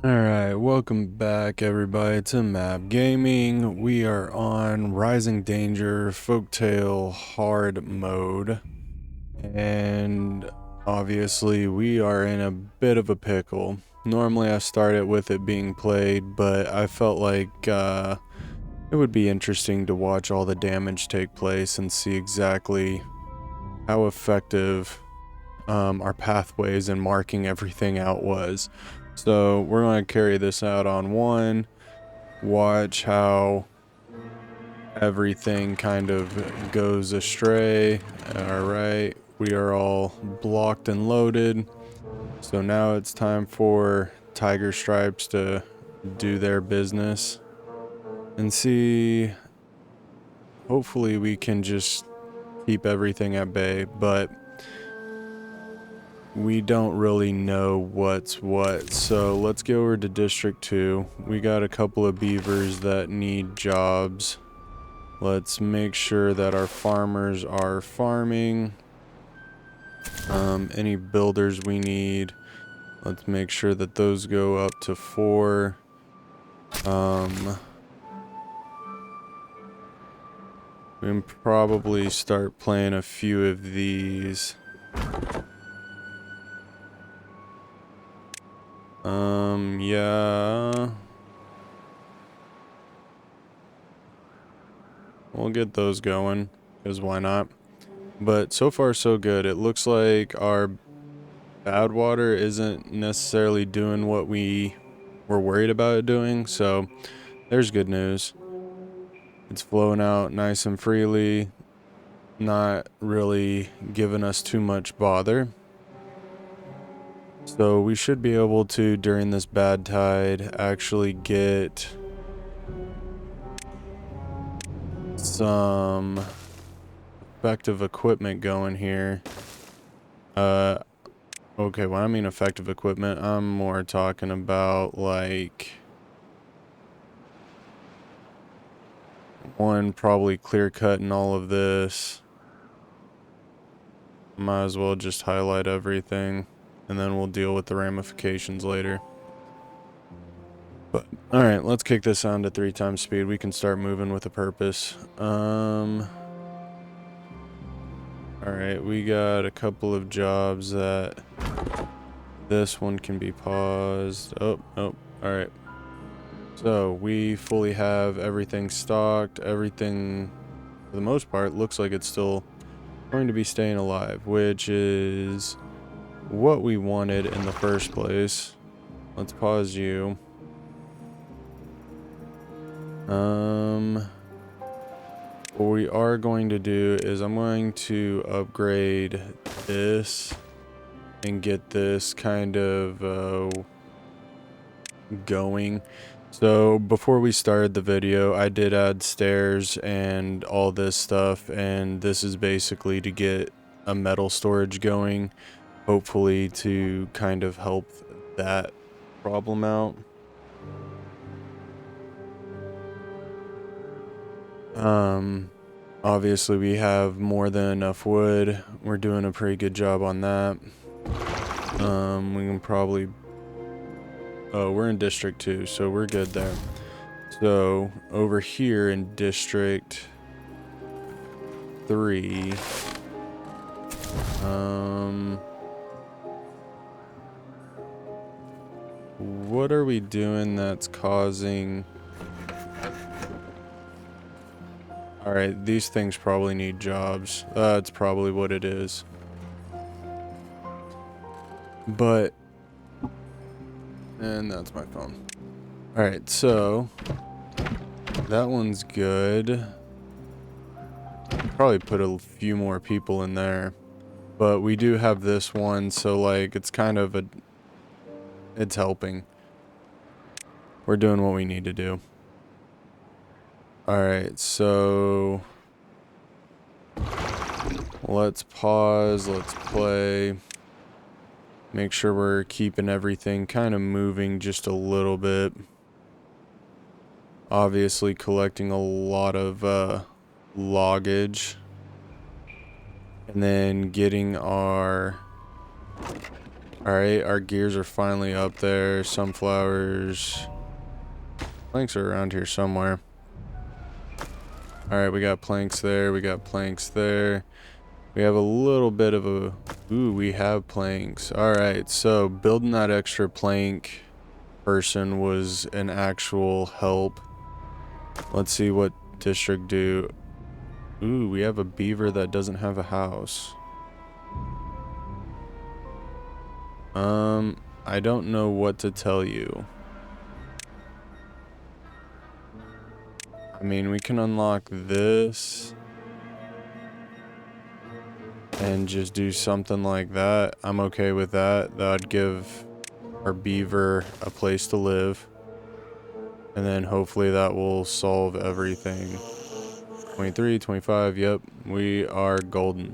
Alright, welcome back everybody to Map Gaming. We are on Rising Danger Folktale Hard Mode. And obviously we are in a bit of a pickle. Normally I start it with it being played, but I felt like it would be interesting to watch all the damage take place and see exactly how effective our pathways and marking everything out was. So we're going to carry this out on one, watch how everything kind of goes astray. Alright, we are all blocked and loaded. So now it's time for Tiger Stripes to do their business and see. Hopefully we can just keep everything at bay, but we don't really know what's what. So let's go over to District 2. We got a couple of beavers that need jobs. Let's make sure that our farmers are farming. Any builders we need, let's make sure that those go up to 4. We can probably start playing a few of these. Yeah. We'll get those going, because why not? But so far so good. It looks like our bad water isn't necessarily doing what we were worried about it doing, so there's good news. It's flowing out nice and freely, not really giving us too much bother. So we should be able to, during this bad tide, actually get some effective equipment going here. Okay, when I mean effective equipment, I'm more talking about like one probably clear cutting all of this. Might as well just highlight everything and then we'll deal with the ramifications later. But alright, let's kick this on to 3 times speed. We can start moving with a purpose. Alright, we got a couple of jobs that this one can be paused. Oh, alright. So we fully have everything stocked. Everything, for the most part, looks like it's still going to be staying alive, which is what we wanted in the first place. Let's pause you. What we are going to do is I'm going to upgrade this and get this kind of going. So before we started the video, I did add stairs and all this stuff, and this is basically to get a metal storage going, hopefully to kind of help that problem out. Obviously we have more than enough wood. We're doing a pretty good job on that. We can probably... Oh, we're in District 2, so we're good there. So, over here in District 3... what are we doing that's causing... Alright, these things probably need jobs. That's probably what it is. But... And that's my phone. Alright, so... that one's good. Probably put a few more people in there. But we do have this one, so like, it's kind of a... it's helping. We're doing what we need to do. Alright, so... let's pause, let's play. Make sure we're keeping everything kind of moving just a little bit. Obviously collecting a lot of loggage. And then getting our Alright, our gears are finally up there. Sunflowers. Planks are around here somewhere. Alright, we got planks there. We got planks there. We have a little bit of a... Ooh, we have planks. Alright, so building that extra plank person was an actual help. Let's see what district do. Ooh, we have a beaver that doesn't have a house. I don't know what to tell you. I mean, we can unlock this and just do something like that. I'm okay with that. That would give our beaver a place to live. And then hopefully that will solve everything. 23, 25, yep, we are golden.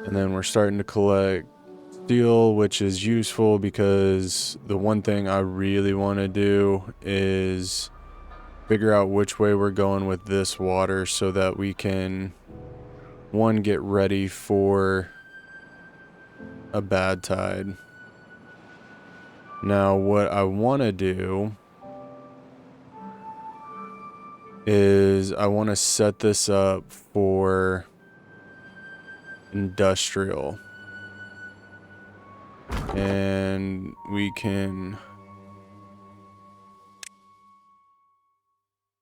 And then we're starting to collect steel, which is useful because the one thing I really want to do is figure out which way we're going with this water so that we can, one, get ready for a bad tide. Now, what I want to do is I want to set this up for industrial. And we can...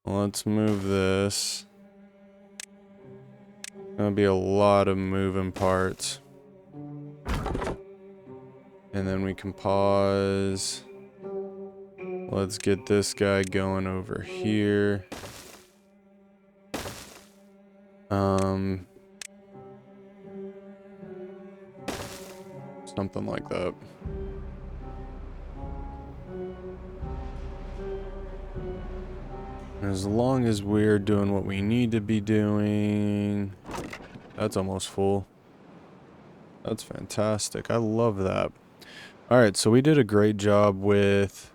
Let's move this. Gonna be a lot of moving parts. And then we can pause. Let's get this guy going over here. Something like that. As long as we're doing what we need to be doing. That's almost full. That's fantastic. I love that. Alright, so we did a great job with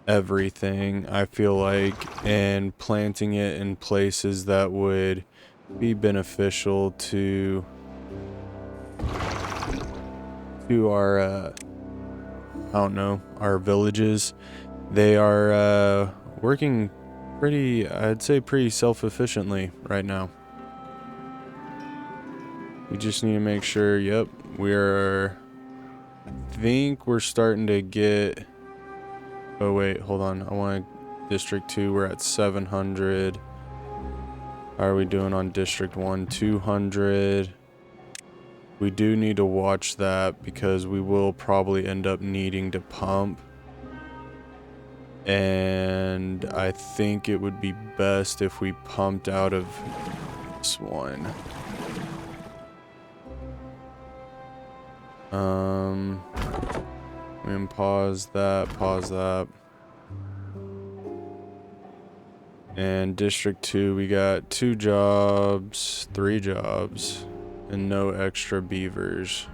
everything, I feel like, and planting it in places that would be beneficial to our, I don't know, our villages. They are working pretty, I'd say pretty self-efficiently right now. We just need to make sure, yep, I think we're starting to get, oh wait, hold on, I want District 2, we're at 700. How are we doing on District 1? 200. We do need to watch that because we will probably end up needing to pump. And I think it would be best if we pumped out of this one. We can pause that. And District 2, we got 2 jobs, 3 jobs, and no extra beavers.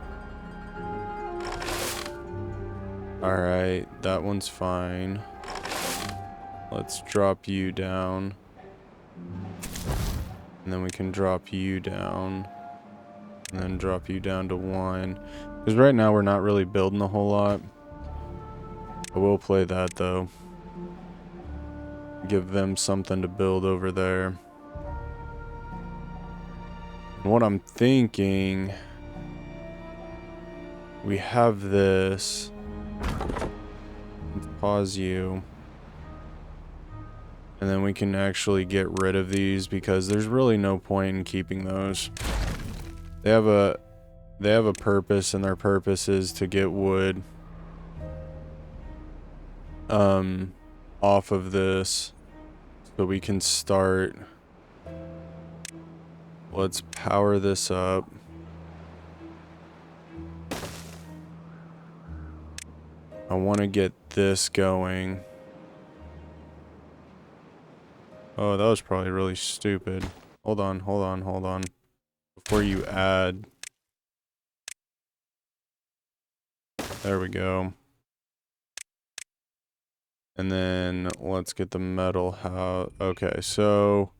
Alright, that one's fine. Let's drop you down. And then we can drop you down. And then drop you down to 1. Because right now we're not really building a whole lot. I will play that though. Give them something to build over there. And what I'm thinking... We have this. Let's pause you. And then we can actually get rid of these because there's really no point in keeping those. They have a purpose, and their purpose is to get wood off of this so we can start. Let's power this up. I want to get this going. Oh, that was probably really stupid. Hold on. Before you add. There we go. And then let's get the metal house. Okay, so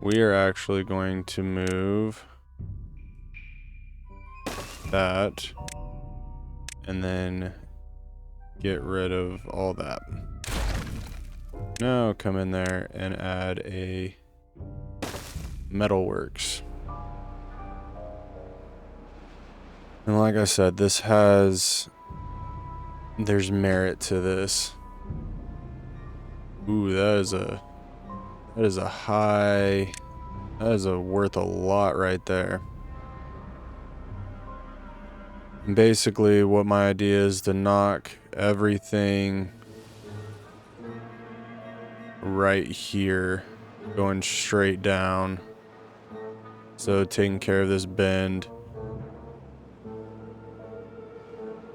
we are actually going to move that. And then get rid of all that. Now come in there and add a metalworks. And like I said, there's merit to this. Ooh, that is a high, that is worth a lot right there. And basically what my idea is to knock everything right here, going straight down. So taking care of this bend.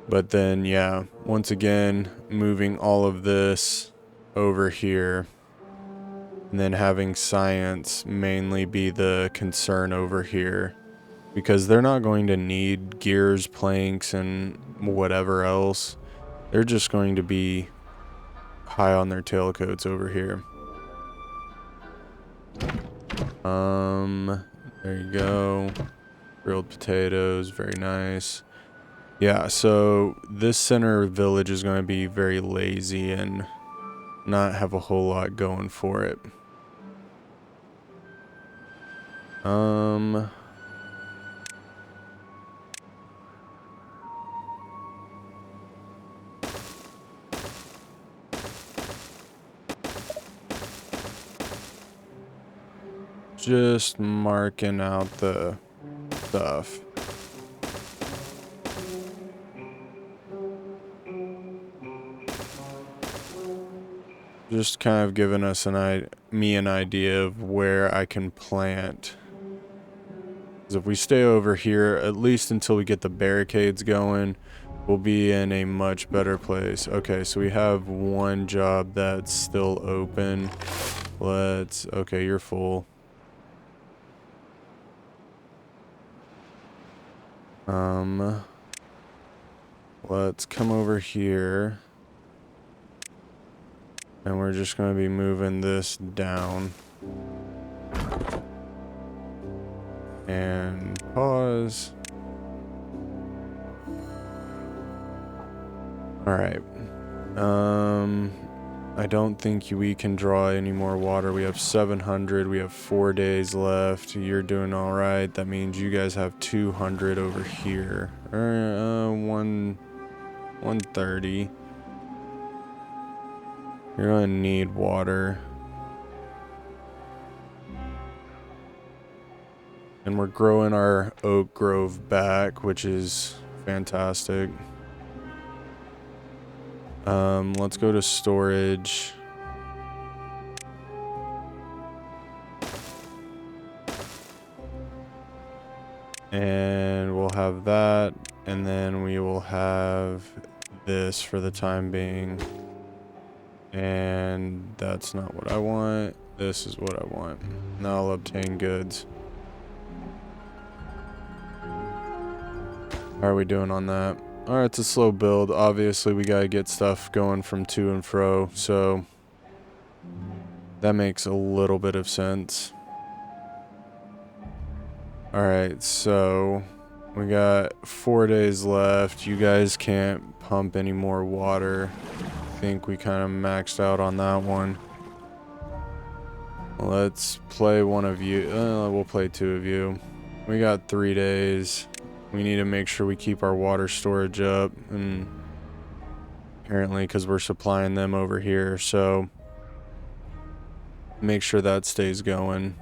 But then, yeah, once again, moving all of this over here. And then having science mainly be the concern over here. Because they're not going to need gears, planks, and whatever else. They're just going to be high on their tailcoats over here. There you go. Grilled potatoes, very nice. Yeah, so this center village is going to be very lazy and not have a whole lot going for it. Just marking out the stuff. Just kind of giving us me an idea of where I can plant. Because if we stay over here, at least until we get the barricades going, we'll be in a much better place. Okay, so we have one job that's still open. Okay, you're full. Let's come over here. And we're just going to be moving this down. And pause. Alright. I don't think we can draw any more water. We have 700. We have 4 days left. You're doing alright. That means you guys have 200 over here. 130. You're gonna need water. And we're growing our oak grove back, which is fantastic. Let's go to storage. And we'll have that, and then we will have this for the time being. And that's not what I want. This is what I want. Now I'll obtain goods. How are we doing on that? Alright, it's a slow build. Obviously, we gotta get stuff going from to and fro, so that makes a little bit of sense. Alright, so we got 4 days left. You guys can't pump any more water. I think we kind of maxed out on that one. Let's play one of you. We'll play 2 of you. We got 3 days. We need to make sure we keep our water storage up, and apparently because we're supplying them over here, so make sure that stays going.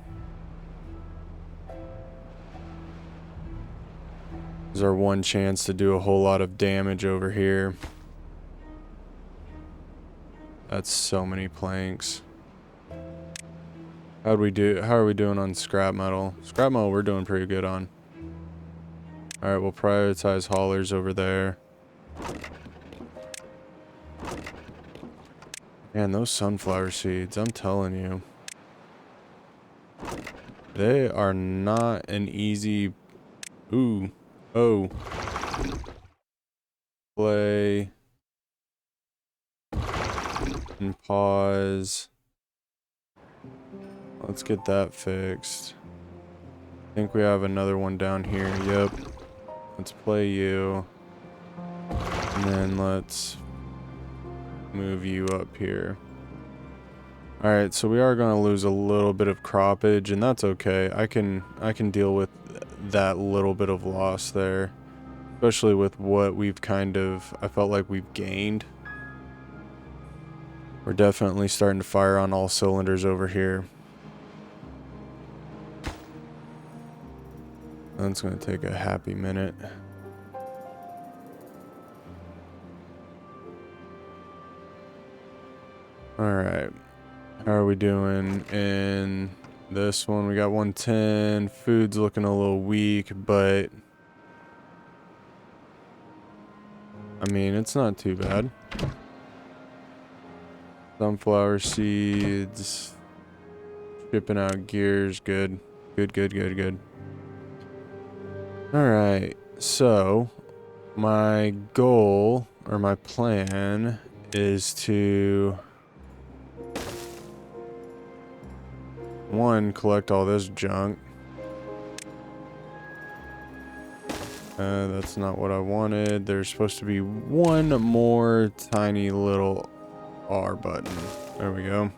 This is our one chance to do a whole lot of damage over here. That's so many planks. How are we doing on scrap metal? Scrap metal we're doing pretty good on. Alright, we'll prioritize haulers over there. Man, those sunflower seeds, I'm telling you. They are not an easy... Ooh. Oh. Play. And pause. Let's get that fixed. I think we have another one down here. Yep. Let's play you. And then let's move you up here. Alright, so we are going to lose a little bit of croppage, and that's okay. I can deal with that little bit of loss there. Especially with what we've I felt like we've gained. We're definitely starting to fire on all cylinders over here. That's going to take a happy minute. Alright. How are we doing in this one? We got 110. Food's looking a little weak, but I mean, it's not too bad. Sunflower seeds. Shipping out gears. Good. Good. Alright. So, my goal, or my plan, is to... one, collect all this junk. That's not what I wanted. There's supposed to be one more tiny little R button. There we go.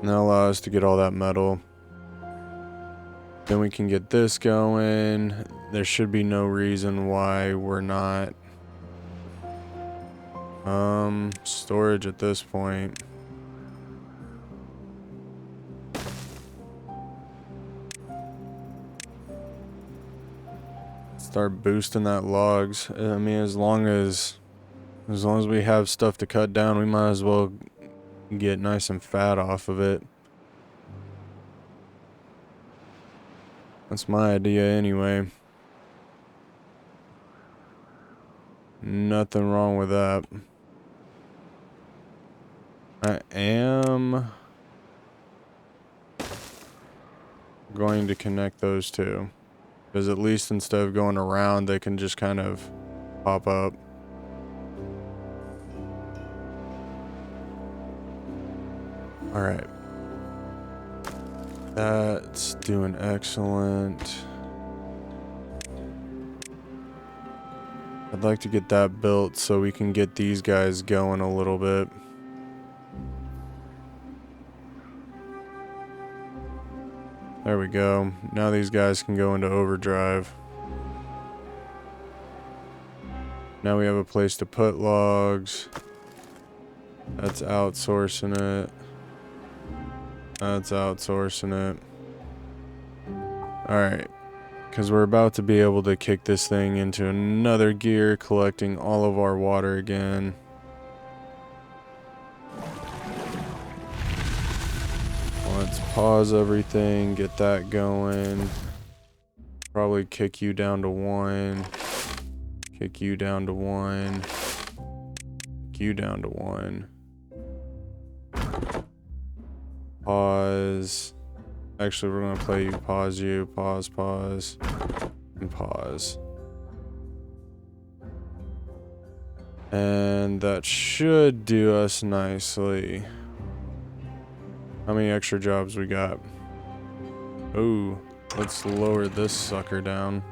And that allows us to get all that metal. Then we can get this going. There should be no reason why we're not storage at this point. Start boosting that logs. I mean, as long as we have stuff to cut down, we might as well get nice and fat off of it. That's my idea anyway. Nothing wrong with that. I am going to connect those two. Because at least instead of going around, they can just kind of pop up. Alright. That's doing excellent. I'd like to get that built so we can get these guys going a little bit. There we go. Now these guys can go into overdrive. Now we have a place to put logs. That's outsourcing it. That's outsourcing it. Alright. Because we're about to be able to kick this thing into another gear, collecting all of our water again. Let's pause everything, get that going. Probably kick you down to 1. Kick you down to 1. Kick you down to 1. Pause. Actually, we're going to play you, pause you, pause, and pause. And that should do us nicely. How many extra jobs we got? Ooh, let's lower this sucker down.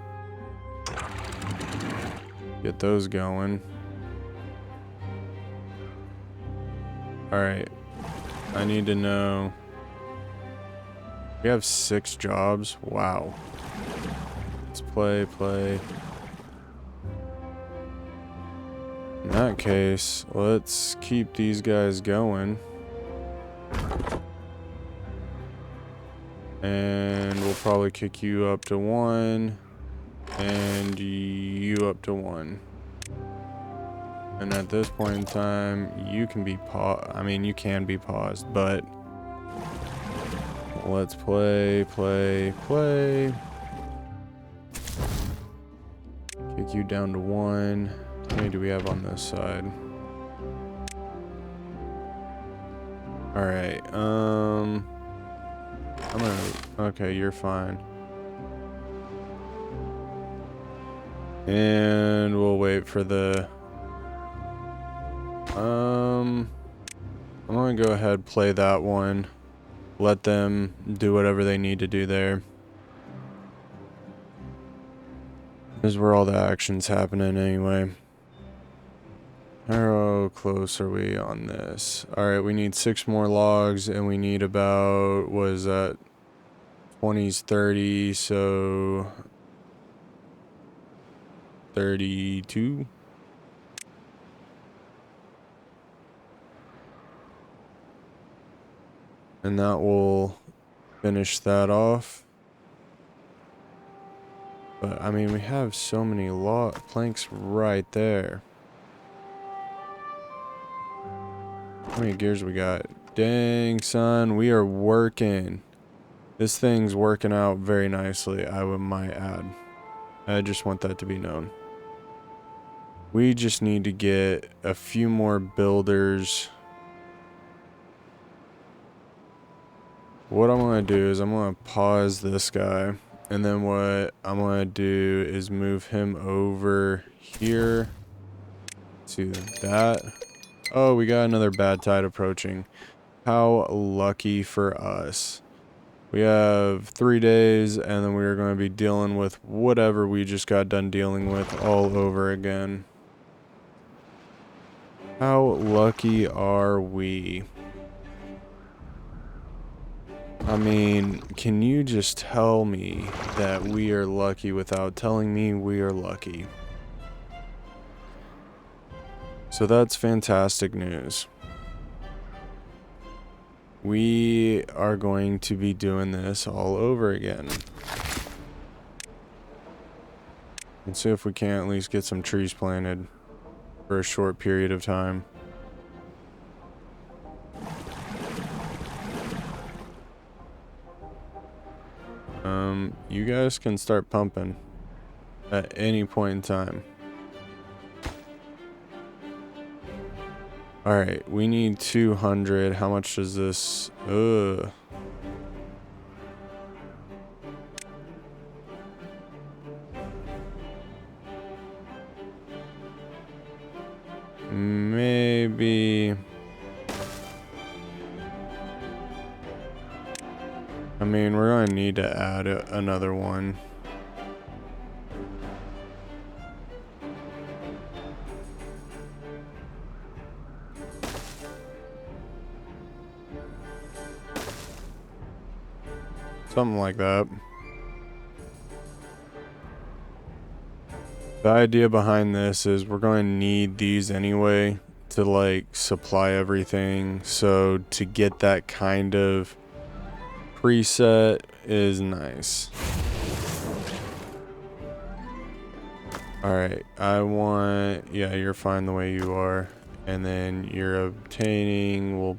Get those going. Alright. I need to know. We have 6 jobs. Wow. Let's play. In that case, let's keep these guys going. And we'll probably kick you up to 1. And you up to 1. And at this point in time, you can be you can be paused, but let's play. Kick you down to 1. How many do we have on this side? Alright, okay, you're fine. And we'll wait for the... I'm gonna go ahead, play that one. Let them do whatever they need to do there. This is where all the action's happening anyway. How close are we on this? Alright, we need 6 more logs, and we need about, what is that? 20's 30, so 32. And that will finish that off. But I mean, we have so many planks right there. How many gears we got? Dang, son, we are working. This thing's working out very nicely, I might add. I just want that to be known. We just need to get a few more builders. What I'm going to do is I'm going to pause this guy. And then what I'm going to do is move him over here to that. Oh, we got another bad tide approaching. How lucky for us. We have 3 days, and then we're going to be dealing with whatever we just got done dealing with all over again. How lucky are we? I mean, can you just tell me that we are lucky without telling me we are lucky? So that's fantastic news. We are going to be doing this all over again. Let's see if we can at least get some trees planted for a short period of time. You guys can start pumping at any point in time. Alright, we need 200. How much does this... Ugh. Maybe... I mean, we're going to need to add another one. Something like that. The idea behind this is we're going to need these anyway to like supply everything. So to get that kind of preset is nice. Alright, I want... Yeah, you're fine the way you are. And then you're obtaining... We'll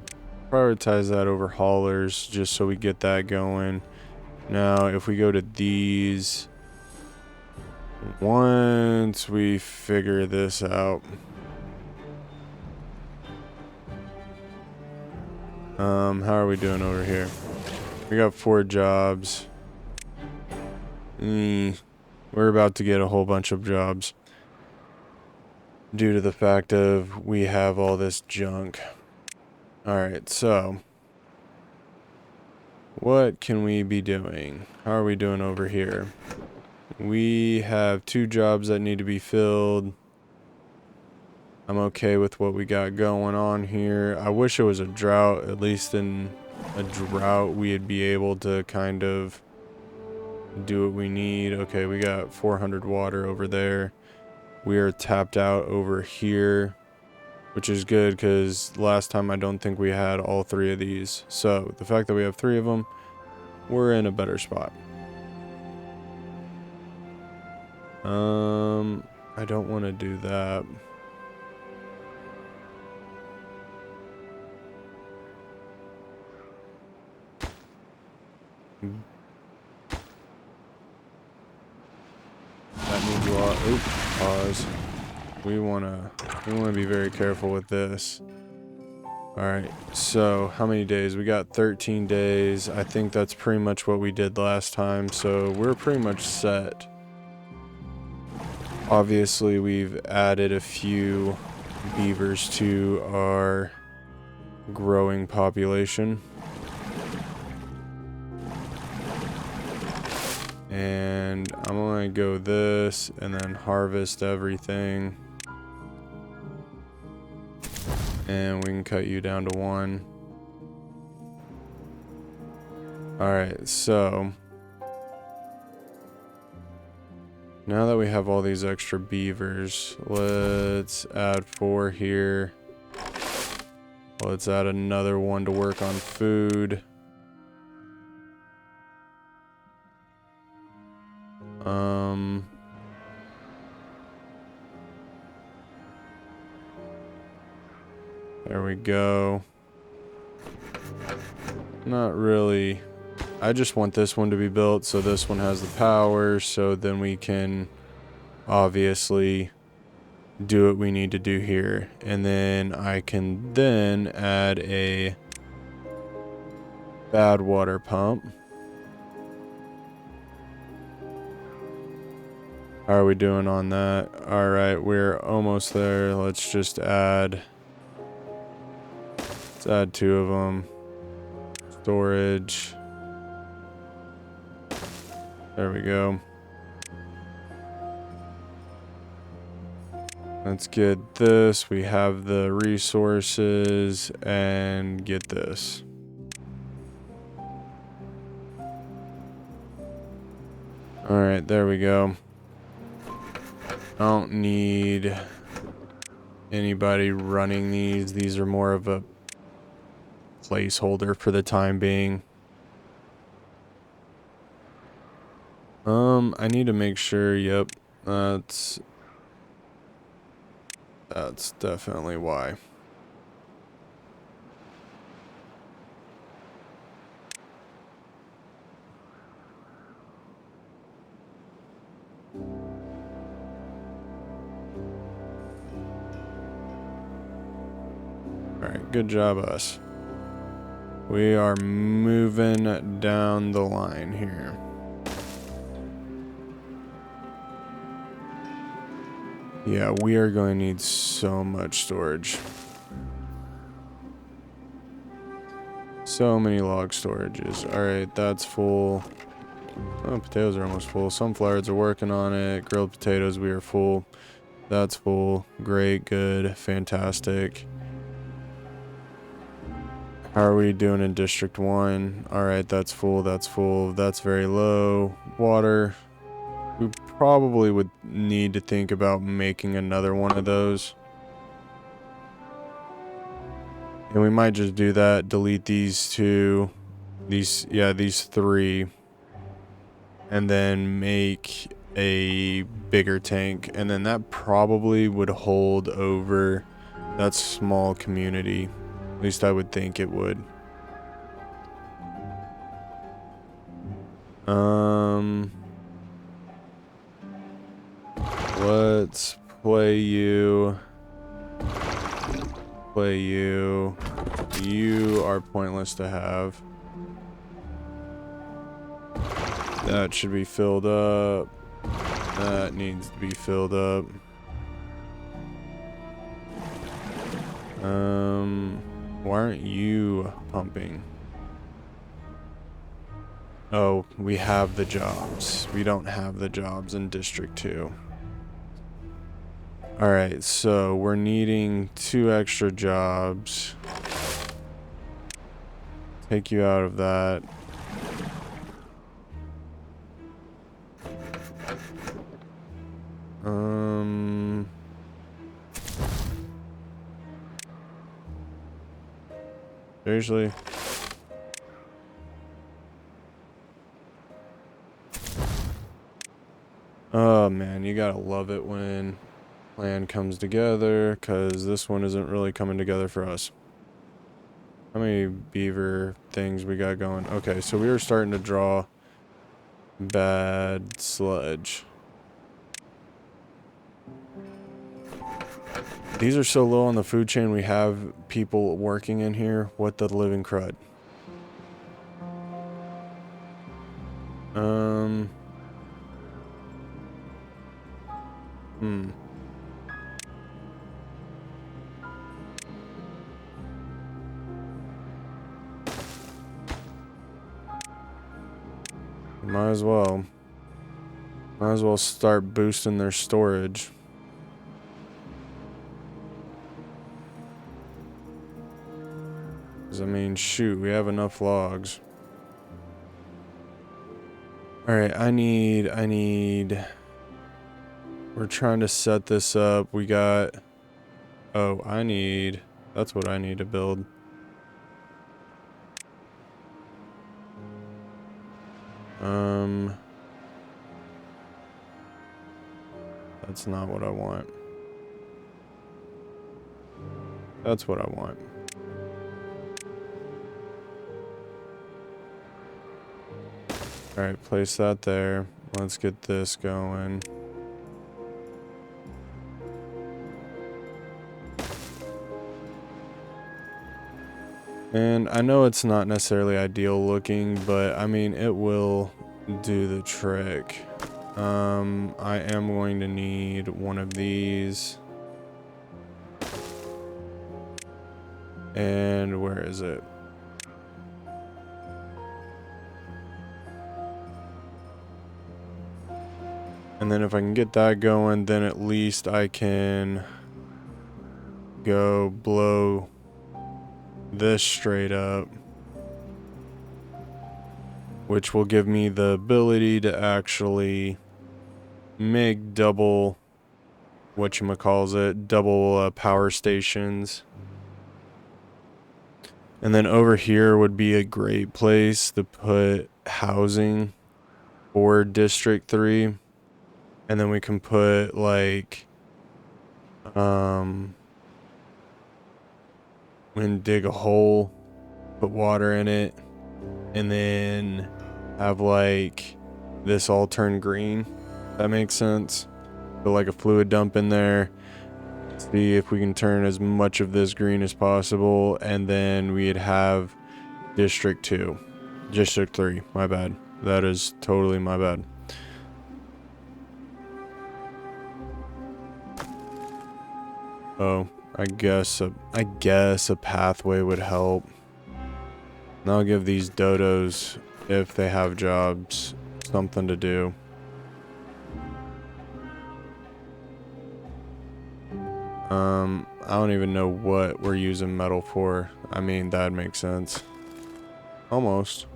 prioritize that over haulers just so we get that going. Now, if we go to these... Once we figure this out... how are we doing over here? We got 4 jobs. We're about to get a whole bunch of jobs. Due to the fact of we have all this junk. Alright, so... What can we be doing? How are we doing over here? We have 2 jobs that need to be filled. I'm okay with what we got going on here. I wish it was a drought. At least in a drought we'd be able to kind of do what we need. Okay, we got 400 water over there. We are tapped out over here, which is good because last time I don't think we had all 3 of these. So the fact that we have 3 of them, we're in a better spot. I don't want to do that. That needs a lot. Oop, pause. We wanna be very careful with this. Alright, so how many days? We got 13 days. I think that's pretty much what we did last time, so we're pretty much set. Obviously, we've added a few beavers to our growing population. And And I'm gonna go this and then harvest everything. And we can cut you down to 1. Alright, so now that we have all these extra beavers, let's add 4 here. Let's add another one to work on food. There we go. Not really. I just want this one to be built so this one has the power, so then we can obviously do what we need to do here. And then I can then add a bad water pump. How are we doing on that? Alright, we're almost there. Let's just add... Let's add 2 of them. Storage. There we go. Let's get this. We have the resources and get this. Alright, there we go. I don't need anybody running these. These are more of a placeholder for the time being. I need to make sure, yep, that's definitely why. Alright, good job us. We are moving down the line here. Yeah, we are going to need so much storage. So many log storages. Alright, that's full. Oh, potatoes are almost full. Sunflowers are working on it. Grilled potatoes, we are full. That's full. Great, good, fantastic. How are we doing in District 1? Alright, that's full, that's full. That's very low. Water. We probably would need to think about making another one of those. And we might just do that. Delete these 2. These 3. And then make a bigger tank. And then that probably would hold over that small community. At least I would think it would. Let's play you. Play you. You are pointless to have. That should be filled up. That needs to be filled up. Why aren't you pumping? Oh, we have the jobs. We don't have the jobs in District 2. Alright, so we're needing 2 extra jobs. Take you out of that. Seriously? Oh man, you gotta love it when plan comes together, because this one isn't really coming together for us. How many beaver things we got going? Okay, so we are starting to draw bad sludge. These are so low on the food chain, we have people working in here. What the living crud? Might as well. Might as well start boosting their storage. I mean, shoot, we have enough logs. Alright, I need... We're trying to set this up. We got... Oh, that's what I need to build. That's not what I want. That's what I want. Alright, place that there. Let's get this going. And I know it's not necessarily ideal looking, but I mean, it will do the trick. I am going to need one of these. And where is it? And then if I can get that going, then at least I can go blow this straight up, which will give me the ability to actually make double double power stations. And then over here would be a great place to put housing for District 3. And then we can put like and dig a hole, put water in it, and then have like this all turn green. That makes sense. Put like a fluid dump in there. See if we can turn as much of this green as possible, and then we'd have District 3, my bad. That is totally my bad. Oh, I guess a pathway would help. And I'll give these dodos, if they have jobs, something to do. I don't even know what we're using metal for. I mean, that makes sense. Almost.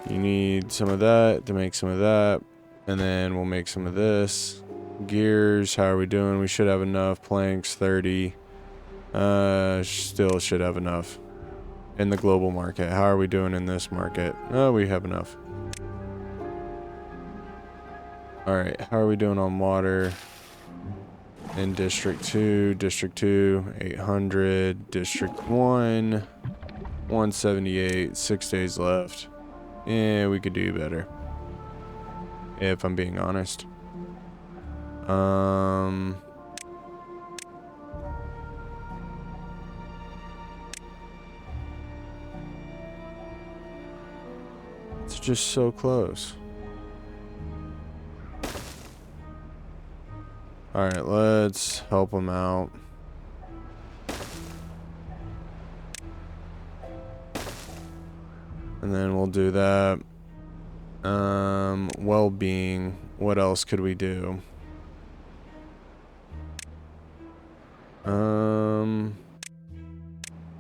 You need some of that to make some of that. And then we'll make some of this. Gears, how are we doing? We should have enough. Planks, 30. Still should have enough. In the global market. How are we doing in this market? Oh, we have enough. Alright, how are we doing on water? In District 2, 800, District 1, 178, 6 days left. Yeah, we could do better. If I'm being honest. It's just so close. Alright, let's help them out. And then we'll do that. Well-being. What else could we do?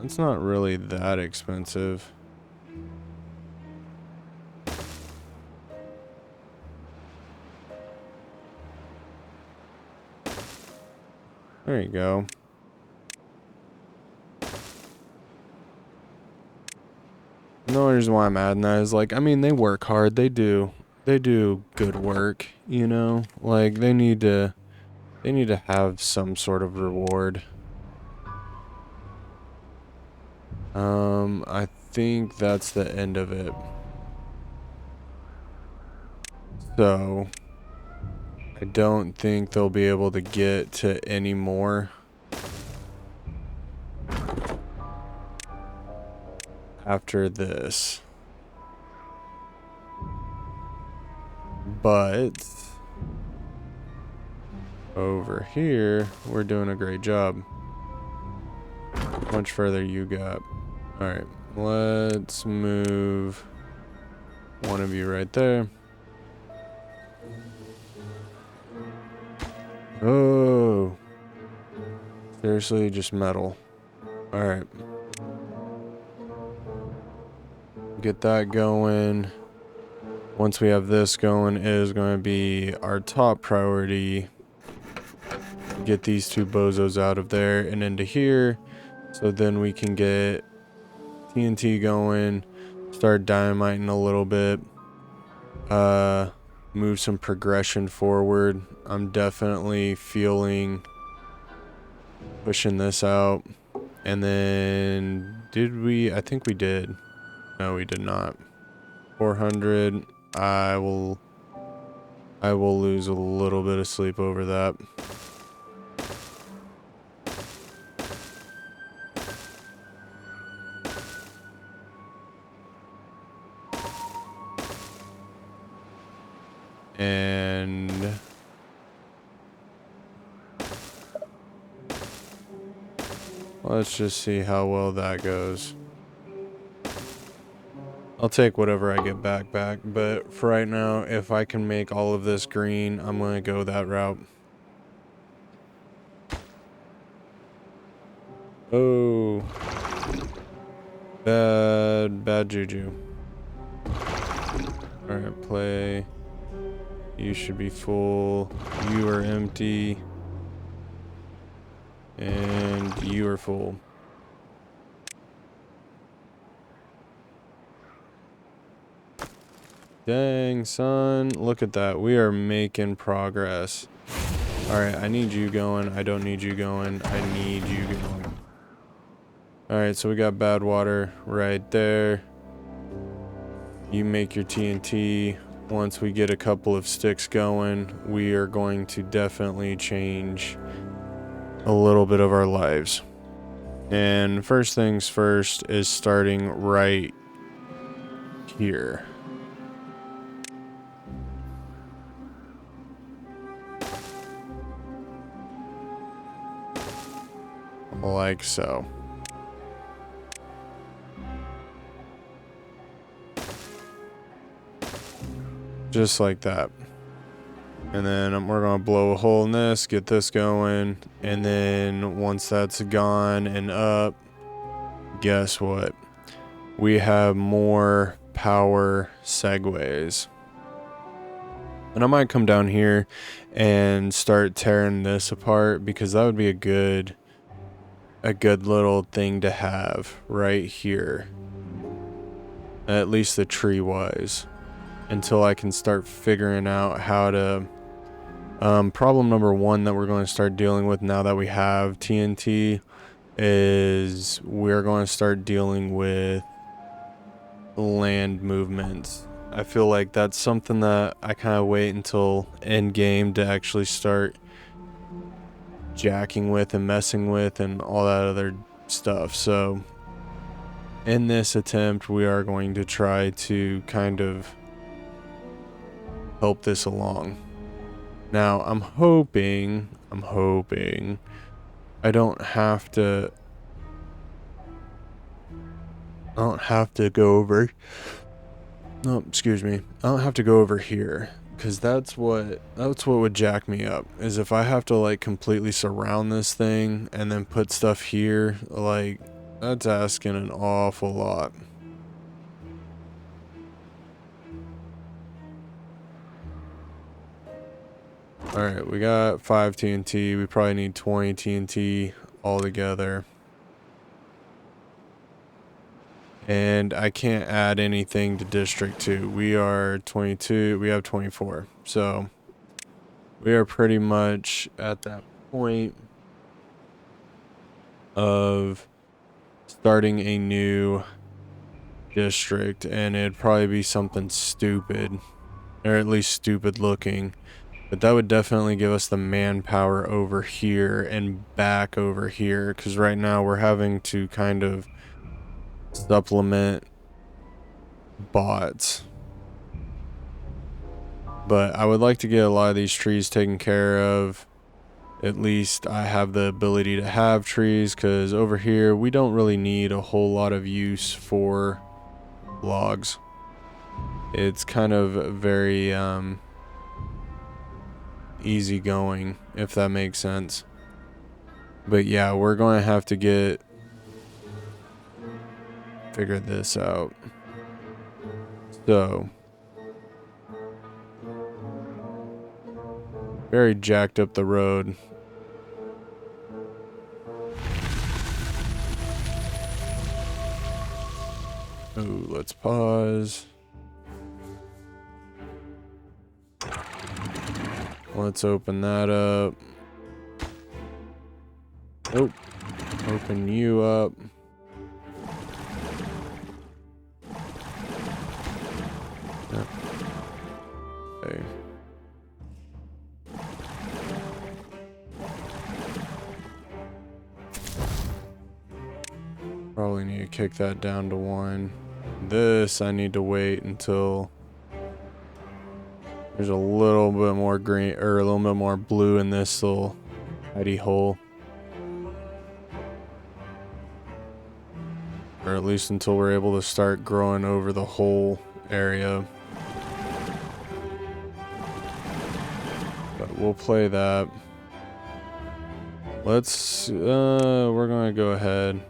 It's not really that expensive. There you go. The only reason why I'm adding that is, like, I mean, they work hard. They do good work, you know? Like, they need to have some sort of reward. I think that's the end of it. So, I don't think they'll be able to get to any more. After this. But over here, we're doing a great job. How much further you got? Alright, let's move one of you right there. Oh. Seriously, just metal. Alright. Get that going. Once we have this going, it is going to be our top priority. Get these two bozos out of there and into here. So then we can get TNT going. Start dynamiting a little bit. Move some progression forward. I'm definitely feeling pushing this out. And then did we? I think we did. No, we did not. 400. I will lose a little bit of sleep over that. And let's just see how well that goes. I'll take whatever I get back, but for right now, if I can make all of this green, I'm going to go that route. Oh. Bad juju. Alright, play. You should be full. You are empty. And you are full. Dang, son. Look at that. We are making progress. Alright, I need you going. I don't need you going. I need you going. Alright, so we got bad water right there. You make your TNT. Once we get a couple of sticks going, we are going to definitely change a little bit of our lives. And first things first is starting right here. Like so. Just like that. And then we're going to blow a hole in this, get this going. And then once that's gone and up, guess what? We have more power segues. And I might come down here and start tearing this apart because that would be a good little thing to have right here. At least the tree wise. Until I can start figuring out how to... problem number one that we're going to start dealing with now that we have TNT is we're going to start dealing with land movements. I feel like that's something that I kind of wait until end game to actually start jacking with and messing with and all that other stuff. So in this attempt, we are going to try to kind of help this along. Now, I'm hoping I don't have to go over. No, excuse me. I don't have to go over here because that's what would jack me up is if I have to like completely surround this thing and then put stuff here. Like that's asking an awful lot. Alright, we got 5 TNT. We probably need 20 TNT altogether. And I can't add anything to District 2. We are 22. We have 24. So we are pretty much at that point of starting a new district. And it'd probably be something stupid. Or at least stupid looking. But that would definitely give us the manpower over here and back over here. Because right now we're having to kind of supplement bots. But I would like to get a lot of these trees taken care of. At least I have the ability to have trees. Because over here we don't really need a whole lot of use for logs. It's kind of very easy going, if that makes sense. But yeah, we're going to have to figure this out. So, very jacked up the road. Ooh, let's pause. Let's open that up. Oh, open you up. Okay. Probably need to kick that down to 1. This I need to wait until there's a little bit more green or a little bit more blue in this little hidey hole. Or at least until we're able to start growing over the whole area. But we'll play that. Let's, we're gonna go ahead.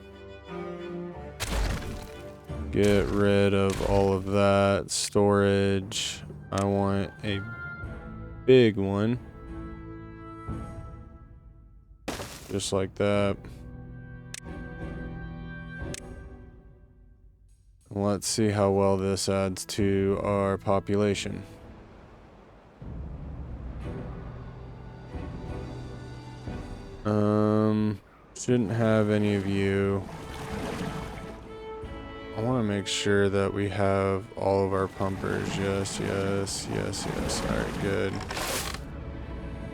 Get rid of all of that storage. I want a big one. Just like that. Let's see how well this adds to our population. Shouldn't have any of you. I want to make sure that we have all of our pumpers. Yes, yes, yes, yes. Alright, good.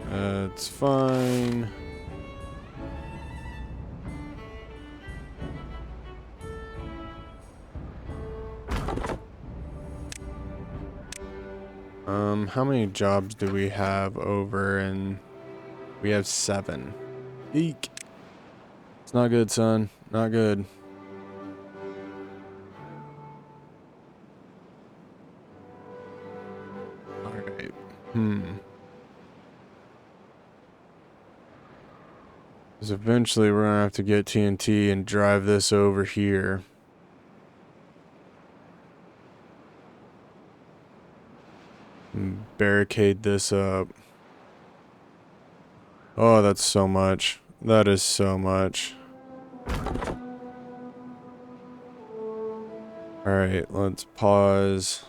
That's fine. How many jobs do we have over? And we have 7. Eek. It's not good, son. Not good. Alright. Because eventually we're going to have to get TNT and drive this over here. And barricade this up. Oh, that's so much. That is so much. Alright, let's pause.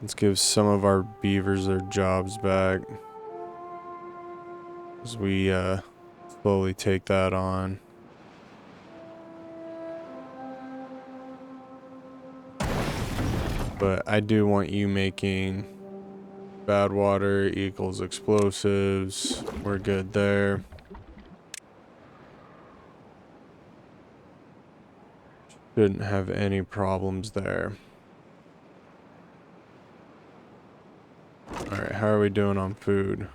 Let's give some of our beavers their jobs back. As we slowly take that on. But I do want you making bad water equals explosives. We're good there. Shouldn't have any problems there. Alright, how are we doing on food?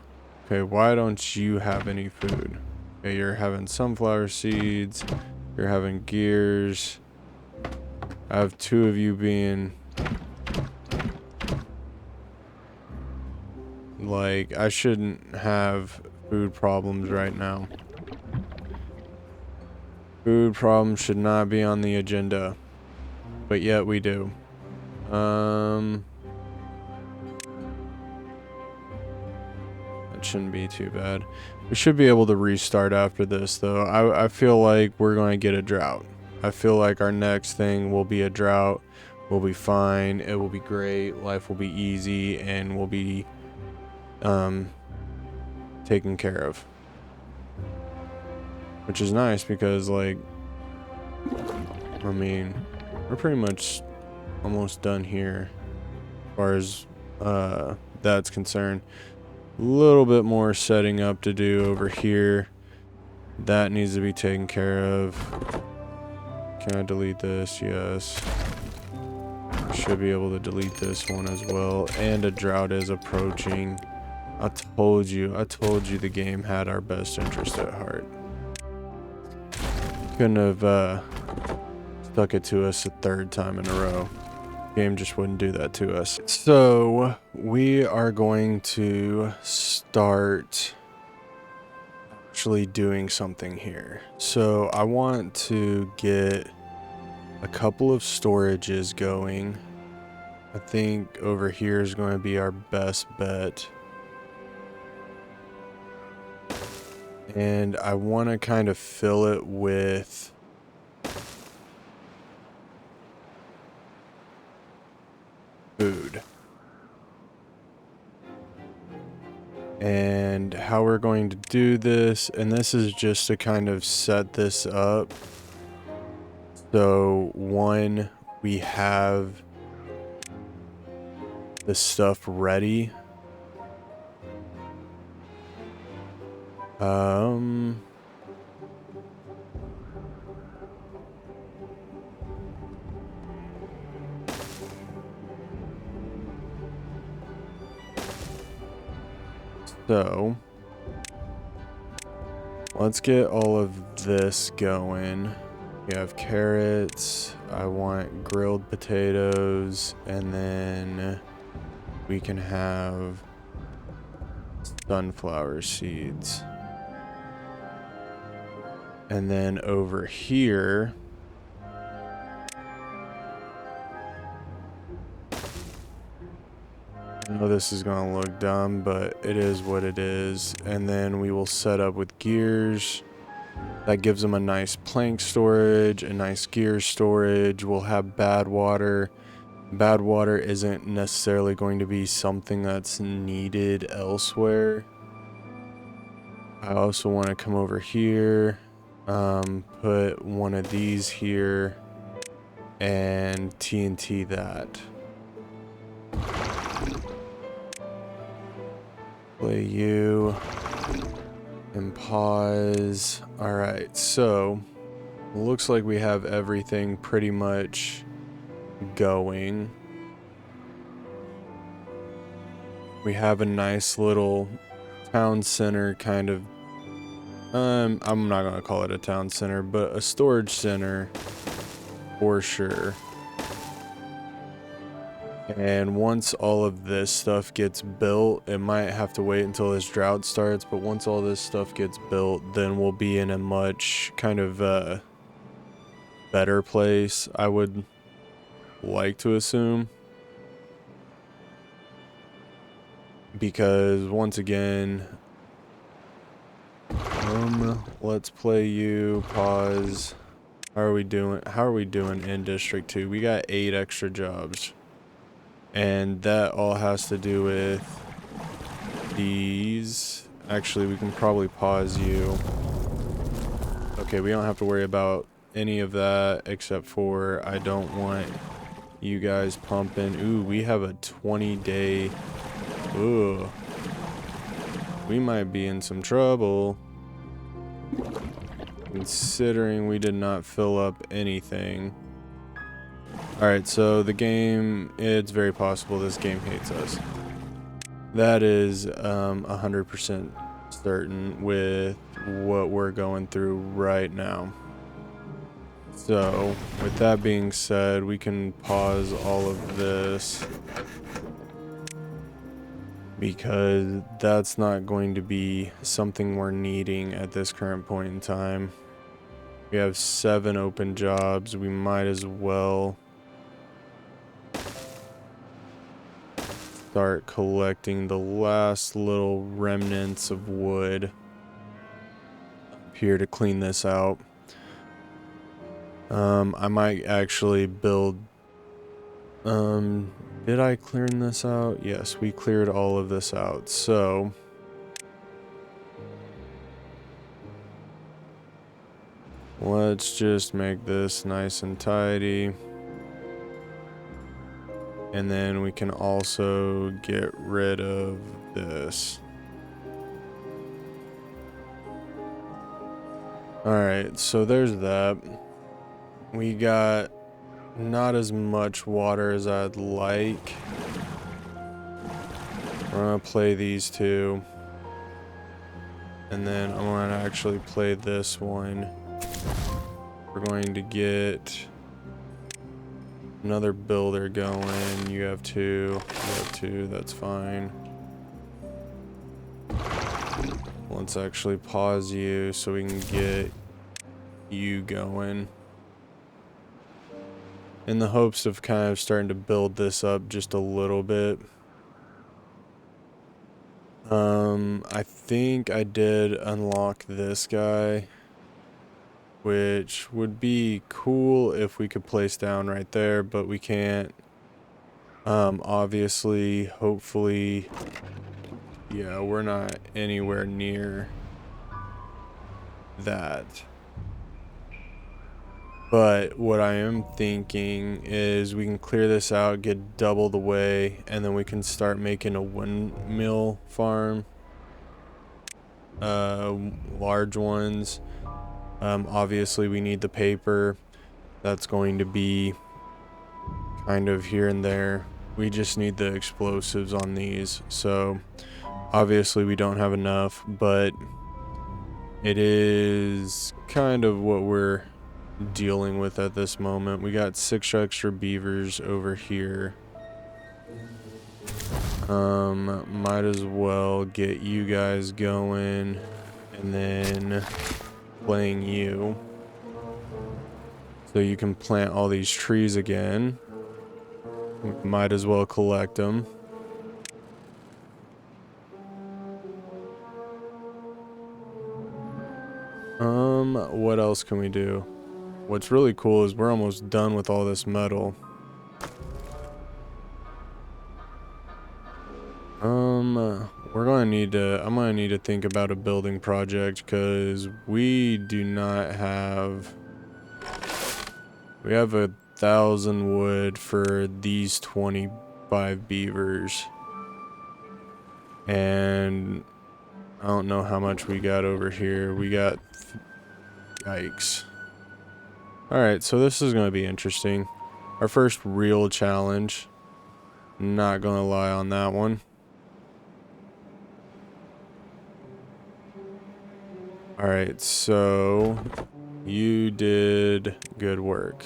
Okay, why don't you have any food? Okay, you're having sunflower seeds. You're having gears. I have 2 of you being... Like, I shouldn't have food problems right now. Food problems should not be on the agenda. But yet we do. That shouldn't be too bad. We should be able to restart after this, though. I feel like we're going to get a drought. I feel like our next thing will be a drought. We'll be fine. It will be great. Life will be easy, and we'll be taken care of. Which is nice because, like, I mean, we're pretty much almost done here as far as that's concerned. A little bit more setting up to do over here. That needs to be taken care of. Can I delete this? Yes. Should be able to delete this one as well. And a drought is approaching. I told you the game had our best interest at heart. Couldn't have stuck it to us a 3rd time in a row. Game just wouldn't do that to us. So we are going to start actually doing something here. So I want to get a couple of storages going. I think over here is going to be our best bet. And I want to kind of fill it with food. And how we're going to do this, and this is just to kind of set this up. So one, we have the stuff ready. So let's get all of this going. We have carrots. I want grilled potatoes, and then we can have sunflower seeds. And then over here, I know this is going to look dumb, but it is what it is. And then we will set up with gears. That gives them a nice plank storage, a nice gear storage. We'll have bad water. Bad water isn't necessarily going to be something that's needed elsewhere. I also want to come over here, put one of these here, and TNT that. Play you and pause. All right, so looks like we have everything pretty much going. We have a nice little town center kind of, I'm not gonna call it a town center, but a storage center for sure. And once all of this stuff gets built, it might have to wait until this drought starts, but once all this stuff gets built, then we'll be in a much kind of better place, I would like to assume. Because once again, let's play you, pause. How are we doing in District 2? We got 8 extra jobs. And that all has to do with these. Actually, we can probably pause you. Okay, we don't have to worry about any of that except for I don't want you guys pumping. Ooh, we have a 20-day. Ooh. We might be in some trouble. Considering we did not fill up anything. Alright, so the game, it's very possible this game hates us. That is 100% certain with what we're going through right now. So, with that being said, we can pause all of this. Because that's not going to be something we're needing at this current point in time. We have 7 open jobs. We might as well start collecting the last little remnants of wood up here to clean this out. I might actually build. Did I clear this out? Yes, we cleared all of this out. So let's just make this nice and tidy. And then we can also get rid of this. Alright, so there's that. We got not as much water as I'd like. We're gonna play these two. And then I'm gonna actually play this one. We're going to get Another builder going. You have two. You have two. That's fine. Let's actually pause you so we can get you going. In the hopes of kind of starting to build this up just a little bit. I think I did unlock this guy, which would be cool if we could place down right there, but we can't. Obviously, hopefully, yeah, we're not anywhere near that. But what I am thinking is we can clear this out, get double the way, and then we can start making a windmill farm. Large ones. Obviously we need the paper. That's going to be kind of here and there. We just need the explosives on these. So obviously we don't have enough, but it is kind of what we're dealing with at this moment. We got 6 extra beavers over here. Might as well get you guys going and then playing you so you can plant all these trees again. Might as well collect them. What else can we do? What's really cool is we're almost done with all this metal. We're gonna need to, I'm gonna need to think about a building project because we do not have, we have 1,000 wood for these 25 beavers. And I don't know how much we got over here. We got, yikes. Alright, so this is gonna be interesting. Our first real challenge. Not gonna lie on that one. Alright, so you did good work.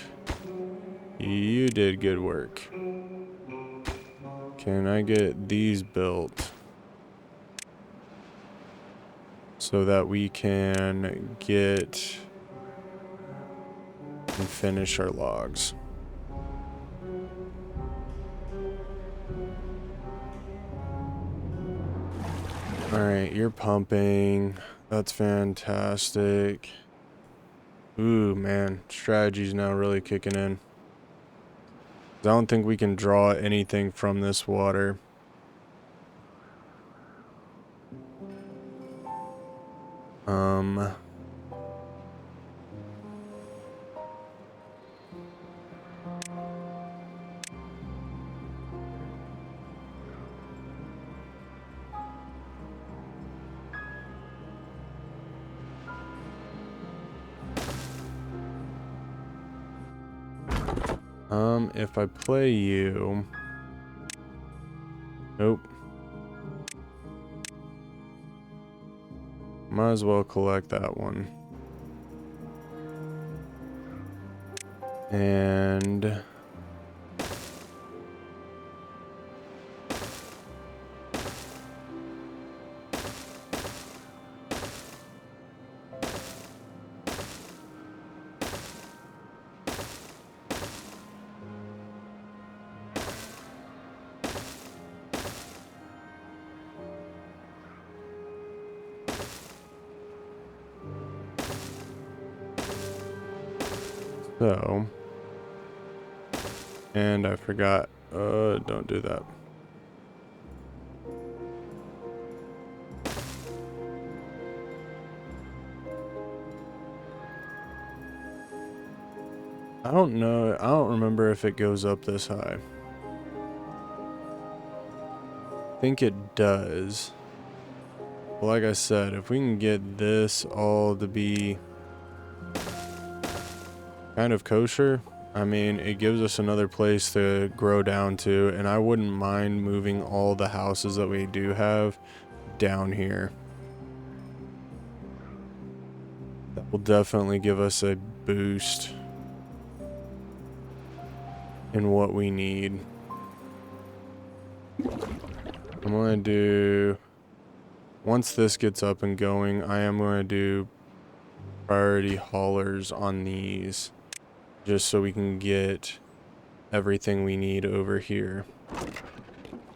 You did good work. Can I get these built so that we can get and finish our logs? Alright, you're pumping. That's fantastic. Ooh, man. Strategy's now really kicking in. I don't think we can draw anything from this water. If I play you... Nope. Might as well collect that one. And... So, and I forgot, don't do that. I don't know, I don't remember if it goes up this high. I think it does. But like I said, if we can get this all to be kind of kosher, I mean, it gives us another place to grow down to, and I wouldn't mind moving all the houses that we do have down here. That will definitely give us a boost. in what we need. I'm going to do, once this gets up and going, I am going to do priority haulers on these, just so we can get everything we need over here.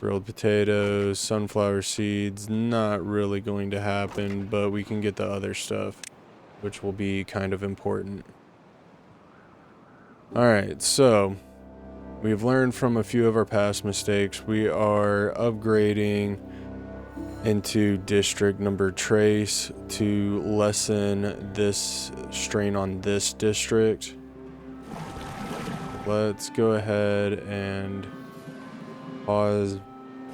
Grilled potatoes, sunflower seeds, not really going to happen, but we can get the other stuff, which will be kind of important. Alright, so we've learned from a few of our past mistakes. We are upgrading into district number trace to lessen this strain on this district. Let's go ahead and pause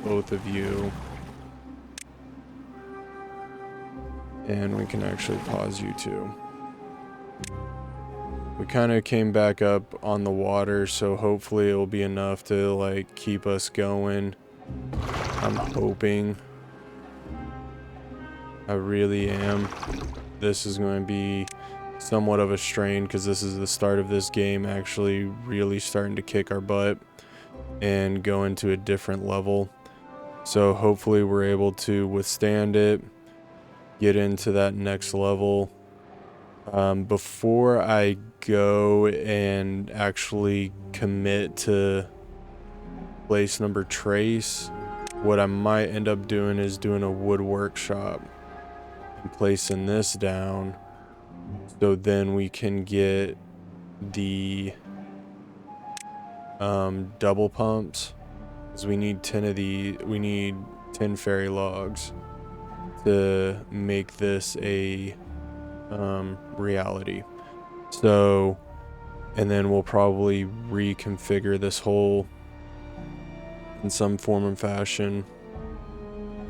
both of you. And we can actually pause you too. We kind of came back up on the water, so hopefully it will be enough to like keep us going. I'm hoping. I really am. This is going to be somewhat of a strain because this is the start of this game actually really starting to kick our butt and go into a different level. So hopefully we're able to withstand it, get into that next level. Before I go and actually commit to place number trace, what I might end up doing is doing a wood workshop and placing this down, so then we can get the double pumps, because we need 10 of these. We need 10 fairy logs to make this a reality. So, and then we'll probably reconfigure this hole in some form and fashion.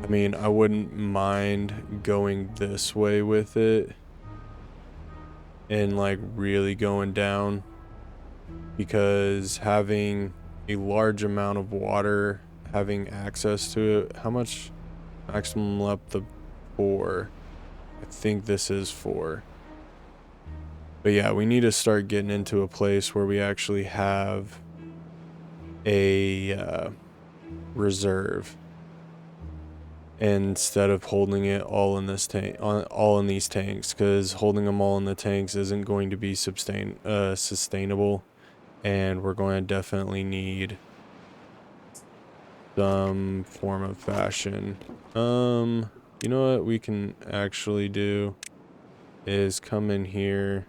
I mean, I wouldn't mind going this way with it and like really going down, because having a large amount of water, having access to it. How much maximum depth of 4? I think this is 4. But yeah, we need to start getting into a place where we actually have a reserve, instead of holding it all in this tank, all in these tanks, because holding them all in the tanks isn't going to be sustainable, and we're going to definitely need some form of fashion. You know what we can actually do is come in here,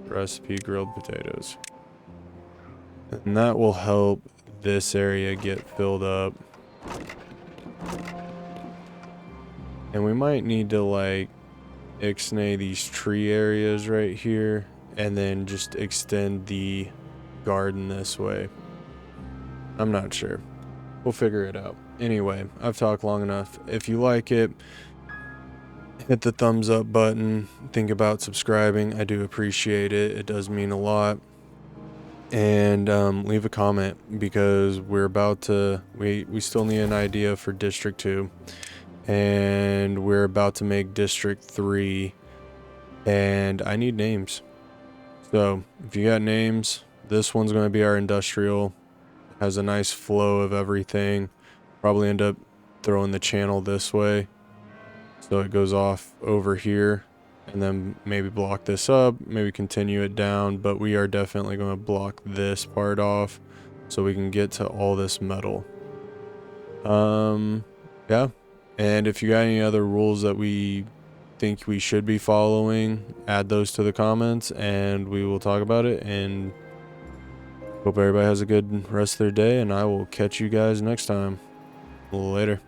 recipe grilled potatoes, and that will help this area get filled up. And we might need to like ixnay these tree areas right here and then just extend the garden this way. I'm not sure. We'll figure it out. Anyway, I've talked long enough. If you like it, hit the thumbs up button. Think about subscribing. I do appreciate it. It does mean a lot. And leave a comment, because we're about to, we still need an idea for District 2. And we're about to make District 3. And I need names. So if you got names, this one's going to be our industrial. Has a nice flow of everything. Probably end up throwing the channel this way, so it goes off over here, and then maybe block this up, maybe continue it down, but we are definitely going to block this part off so we can get to all this metal. Yeah, and if you got any other rules that we think we should be following, add those to the comments and we will talk about it. And hope everybody has a good rest of their day, and I will catch you guys next time. Later.